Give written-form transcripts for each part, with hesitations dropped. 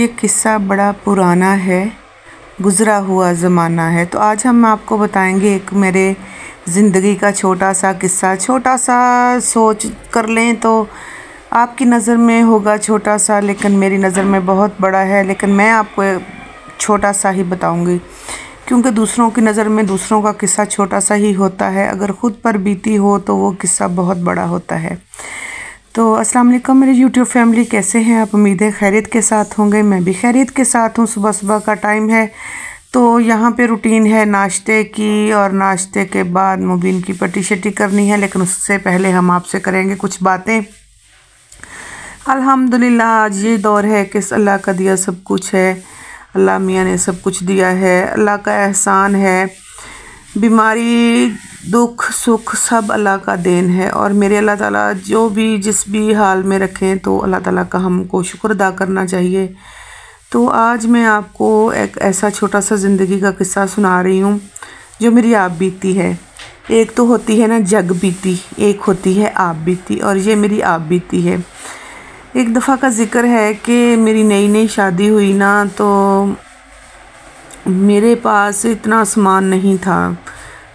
ये किस्सा बड़ा पुराना है, गुज़रा हुआ ज़माना है। तो आज हम आपको बताएंगे एक मेरे ज़िंदगी का छोटा सा किस्सा। छोटा सा सोच कर लें तो आपकी नज़र में होगा छोटा सा, लेकिन मेरी नज़र में बहुत बड़ा है। लेकिन मैं आपको छोटा सा ही बताऊंगी, क्योंकि दूसरों की नज़र में दूसरों का किस्सा छोटा सा ही होता है, अगर ख़ुद पर बीती हो तो वो किस्सा बहुत बड़ा होता है। तो अस्सलाम वालेकुम मेरी यूट्यूब फैमिली, कैसे हैं आप? उम्मीद है खैरियत के साथ होंगे। मैं भी खैरियत के साथ हूँ। सुबह सुबह का टाइम है तो यहाँ पे रूटीन है नाश्ते की, और नाश्ते के बाद मुबीन की पट्टी शट्टी करनी है। लेकिन उससे पहले हम आपसे करेंगे कुछ बातें। अल्हम्दुलिल्लाह आज ये दौर है कि अल्लाह का दिया सब कुछ है, अल्लाह मियाँ ने सब कुछ दिया है, अल्लाह का एहसान है। बीमारी दुख सुख सब अल्लाह का देन है, और मेरे अल्लाह ताला जो भी जिस भी हाल में रखें तो अल्लाह ताला का हमको शुक्र अदा करना चाहिए। तो आज मैं आपको एक ऐसा छोटा सा ज़िंदगी का किस्सा सुना रही हूँ जो मेरी आप बीती है। एक तो होती है ना जग बीती, एक होती है आप बीती, और ये मेरी आप बीती है। एक दफ़ा का ज़िक्र है कि मेरी नई नई शादी हुई ना, तो मेरे पास इतना सामान नहीं था।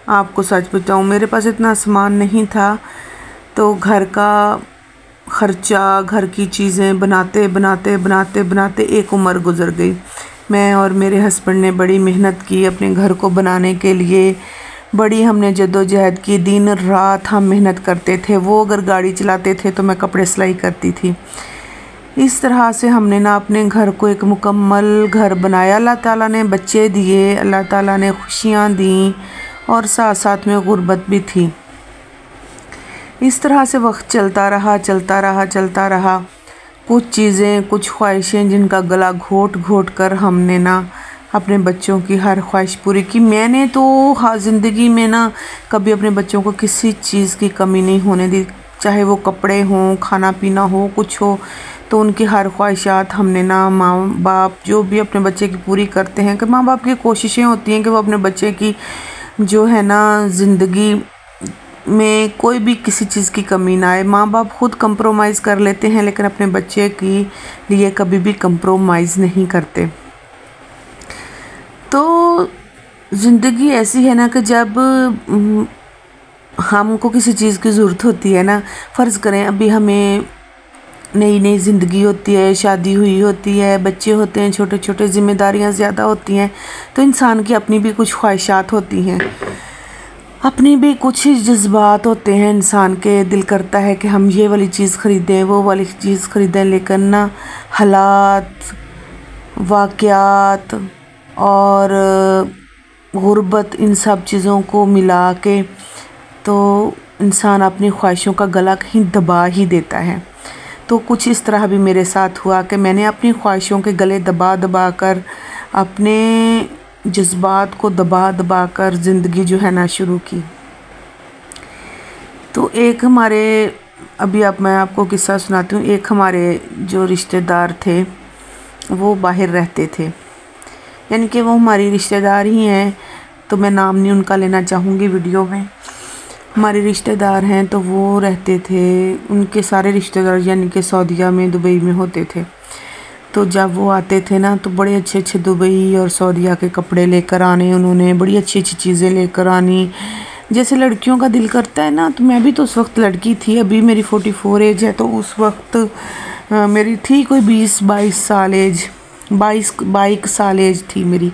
आपको सच बताऊं, मेरे पास इतना सामान नहीं था, तो घर का ख़र्चा, घर की चीज़ें बनाते बनाते बनाते बनाते एक उम्र गुज़र गई। मैं और मेरे हस्बैंड ने बड़ी मेहनत की अपने घर को बनाने के लिए, बड़ी हमने जद्दोजहद की, दिन रात हम मेहनत करते थे। वो अगर गाड़ी चलाते थे तो मैं कपड़े सिलाई करती थी। इस तरह से हमने ना अपने घर को एक मुकम्मल घर बनाया। अल्लाह ताला ने बच्चे दिए, अल्लाह ताला ने खुशियाँ दी, और साथ साथ में गुर्बत भी थी। इस तरह से वक्त चलता रहा चलता रहा चलता रहा। कुछ चीज़ें, कुछ ख्वाहिशें जिनका गला घोट घोट कर हमने ना अपने बच्चों की हर ख्वाहिश पूरी की। मैंने तो ज़िंदगी में ना कभी अपने बच्चों को किसी चीज़ की कमी नहीं होने दी, चाहे वो कपड़े हों, खाना पीना हो, कुछ हो। तो उनकी हर ख्वाहिशात हमने ना माँ बाप जो भी अपने बच्चे की पूरी करते हैं, कि माँ बाप की कोशिशें होती हैं कि वो अपने बच्चे की जो है ना ज़िंदगी में कोई भी किसी चीज़ की कमी ना आए। माँ बाप खुद कंप्रोमाइज़ कर लेते हैं, लेकिन अपने बच्चे के लिए कभी भी कंप्रोमाइज़ नहीं करते। तो ज़िंदगी ऐसी है ना कि जब हमको किसी चीज़ की ज़रूरत होती है ना, फ़र्ज़ करें अभी हमें नई नई ज़िंदगी होती है, शादी हुई होती है, बच्चे होते हैं छोटे छोटे, ज़िम्मेदारियाँ ज़्यादा होती हैं, तो इंसान की अपनी भी कुछ ख्वाहिशात होती हैं, अपनी भी कुछ जज्बात होते हैं। इंसान के दिल करता है कि हम ये वाली चीज़ ख़रीदें, वो वाली चीज़ ख़रीदें, लेकिन ना हालात, वाक़यात और गुर्बत, इन सब चीज़ों को मिला के तो इंसान अपनी ख्वाहिशों का गला कहीं दबा ही देता है। तो कुछ इस तरह भी मेरे साथ हुआ कि मैंने अपनी ख्वाहिशों के गले दबा दबा कर, अपने जज्बात को दबा दबा कर ज़िंदगी जो है ना शुरू की। तो एक हमारे, अभी अब मैं आपको किस्सा सुनाती हूँ। एक हमारे जो रिश्तेदार थे वो बाहर रहते थे, यानी कि वो हमारी रिश्तेदार ही हैं, तो मैं नाम नहीं उनका लेना चाहूँगी वीडियो में। हमारे रिश्तेदार हैं, तो वो रहते थे, उनके सारे रिश्तेदार यानी कि सऊदीया में, दुबई में होते थे। तो जब वो आते थे ना, तो बड़े अच्छे अच्छे दुबई और सऊदीया के कपड़े लेकर आने, उन्होंने बड़ी अच्छी अच्छी चीज़ें लेकर आनी, जैसे लड़कियों का दिल करता है ना। तो मैं भी तो उस वक्त लड़की थी, अभी मेरी 44 एज है, तो उस वक्त मेरी थी कोई 20-22 साल एज, 22 साल एज थी मेरी।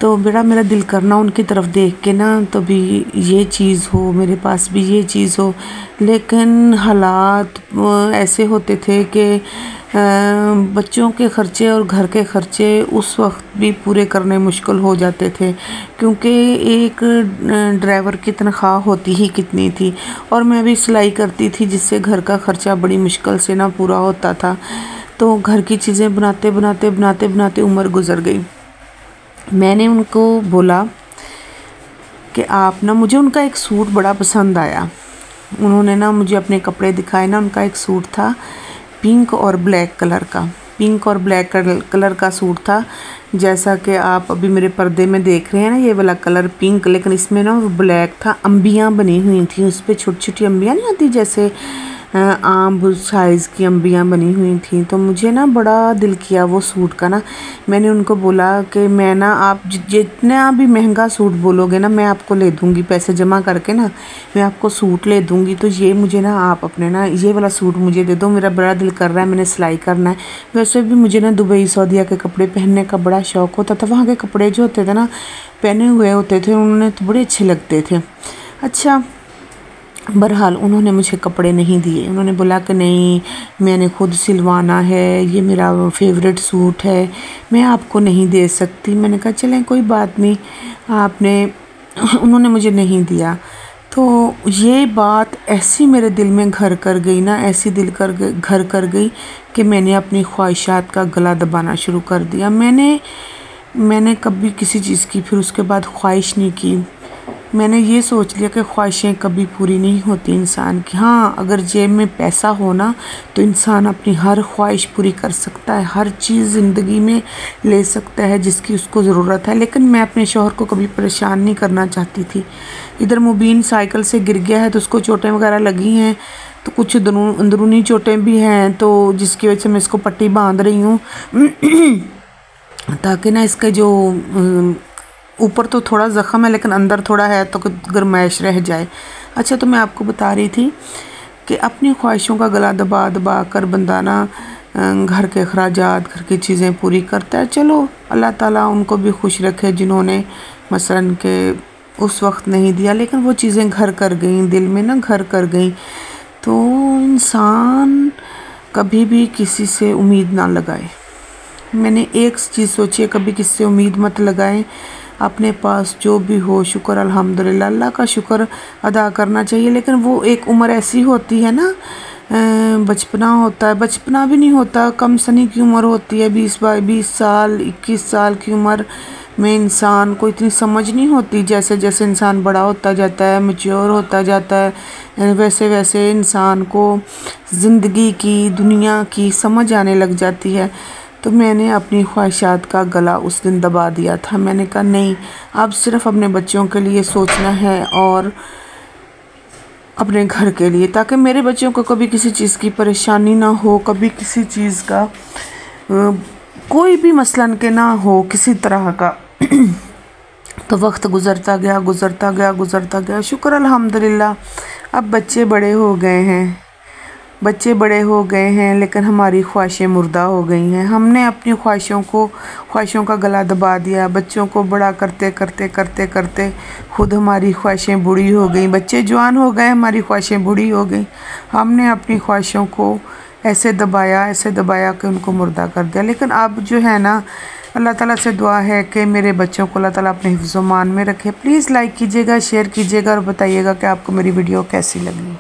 तो बड़ा मेरा दिल करना उनकी तरफ देख के ना, तो भी ये चीज़ हो, मेरे पास भी ये चीज़ हो। लेकिन हालात ऐसे होते थे कि बच्चों के ख़र्चे और घर के ख़र्चे उस वक्त भी पूरे करने मुश्किल हो जाते थे, क्योंकि एक ड्राइवर की तनख्वाह होती ही कितनी थी, और मैं भी सिलाई करती थी, जिससे घर का ख़र्चा बड़ी मुश्किल से ना पूरा होता था। तो घर की चीज़ें बनाते बनाते बनाते बनाते उम्र गुज़र गई। मैंने उनको बोला कि आप ना, मुझे उनका एक सूट बड़ा पसंद आया। उन्होंने ना मुझे अपने कपड़े दिखाए ना, उनका एक सूट था पिंक और ब्लैक कलर का, पिंक और ब्लैक कलर का सूट था। जैसा कि आप अभी मेरे पर्दे में देख रहे हैं ना, ये वाला कलर पिंक, लेकिन इसमें ना वो ब्लैक था। अम्बियाँ बनी हुई थी उस पर, छोटी छोटी अम्बियाँ नहीं आती जैसे आम साइज़ की अम्बियाँ बनी हुई थी। तो मुझे ना बड़ा दिल किया वो सूट का ना। मैंने उनको बोला कि मैं ना, आप जितना भी महंगा सूट बोलोगे ना मैं आपको ले दूँगी, पैसे जमा करके ना मैं आपको सूट ले दूँगी। तो ये मुझे ना आप अपने ना ये वाला सूट मुझे दे दो, मेरा बड़ा दिल कर रहा है, मैंने सिलाई करना है। वैसे भी मुझे ना दुबई सऊदीया के कपड़े पहनने का बड़ा शौक़ होता था। वहाँ के कपड़े जो होते थे ना पहने हुए होते थे, उन्होंने तो बड़े अच्छे लगते थे। अच्छा, बहरहाल उन्होंने मुझे कपड़े नहीं दिए। उन्होंने बोला कि नहीं, मैंने खुद सिलवाना है, ये मेरा फेवरेट सूट है, मैं आपको नहीं दे सकती। मैंने कहा चलें कोई बात नहीं, उन्होंने मुझे नहीं दिया। तो ये बात ऐसी मेरे दिल में घर कर गई ना, ऐसी घर कर गई कि मैंने अपनी ख्वाहिशात का गला दबाना शुरू कर दिया। मैंने कभी किसी चीज़ की फिर उसके बाद ख्वाहिश नहीं की। मैंने ये सोच लिया कि ख्वाहिशें कभी पूरी नहीं होती इंसान की। हाँ, अगर जेब में पैसा हो ना तो इंसान अपनी हर ख्वाहिश पूरी कर सकता है, हर चीज़ ज़िंदगी में ले सकता है जिसकी उसको ज़रूरत है। लेकिन मैं अपने शौहर को कभी परेशान नहीं करना चाहती थी। इधर मुबीन साइकिल से गिर गया है तो उसको चोटें वगैरह लगी हैं, तो कुछ अंदरूनी चोटें भी हैं, तो जिसकी वजह से मैं इसको पट्टी बांध रही हूँ ताकि ना इसका जो ऊपर तो थोड़ा ज़ख़म है लेकिन अंदर थोड़ा है तो गर्माइश रह जाए। अच्छा, तो मैं आपको बता रही थी कि अपनी ख्वाहिशों का गला दबा दबा कर बंदा ना घर के अखराजात, घर की चीज़ें पूरी करता है। चलो अल्लाह ताला उनको भी खुश रखे जिन्होंने मसलन के उस वक्त नहीं दिया, लेकिन वो चीज़ें घर कर गई, दिल में ना घर कर गई। तो इंसान कभी भी किसी से उम्मीद ना लगाए। मैंने एक चीज़ सोची है, कभी किसी से उम्मीद मत लगाएं। अपने पास जो भी हो शुक्र अल्हम्दुलिल्लाह, अल्लाह का शुक्र अदा करना चाहिए। लेकिन वो एक उम्र ऐसी होती है ना, बचपना होता है, बचपना भी नहीं होता, कम सनी की उम्र होती है, 20 साल 21 साल की उम्र में इंसान को इतनी समझ नहीं होती। जैसे जैसे इंसान बड़ा होता जाता है, मैच्योर होता जाता है, वैसे वैसे इंसान को ज़िंदगी की, दुनिया की समझ आने लग जाती है। तो मैंने अपनी ख्वाहिशात का गला उस दिन दबा दिया था। मैंने कहा नहीं, अब सिर्फ़ अपने बच्चों के लिए सोचना है और अपने घर के लिए, ताकि मेरे बच्चों को कभी किसी चीज़ की परेशानी ना हो, कभी किसी चीज़ का कोई भी मसलन के ना हो किसी तरह का। तो वक्त गुज़रता गया। शुक्र अल्हम्दुलिल्लाह, अब बच्चे बड़े हो गए हैं, लेकिन हमारी ख्वाहिशें मुर्दा हो गई हैं। हमने अपनी ख्वाहिशों का गला दबा दिया। बच्चों को बड़ा करते खुद हमारी ख्वाहिशें बूढ़ी हो गई। बच्चे जवान हो गए, हमारी ख्वाहिशें बूढ़ी हो गई। हमने अपनी ख्वाहिशों को ऐसे दबाया कि उनको मुर्दा कर दिया। लेकिन अब जो है ना, अल्लाह ताला से दुआ है कि मेरे बच्चों को अल्लाह ताला अपने हिफ्ज़-ओ-मान में रखे। प्लीज़ लाइक कीजिएगा, शेयर कीजिएगा और बताइएगा कि आपको मेरी वीडियो कैसी लगी।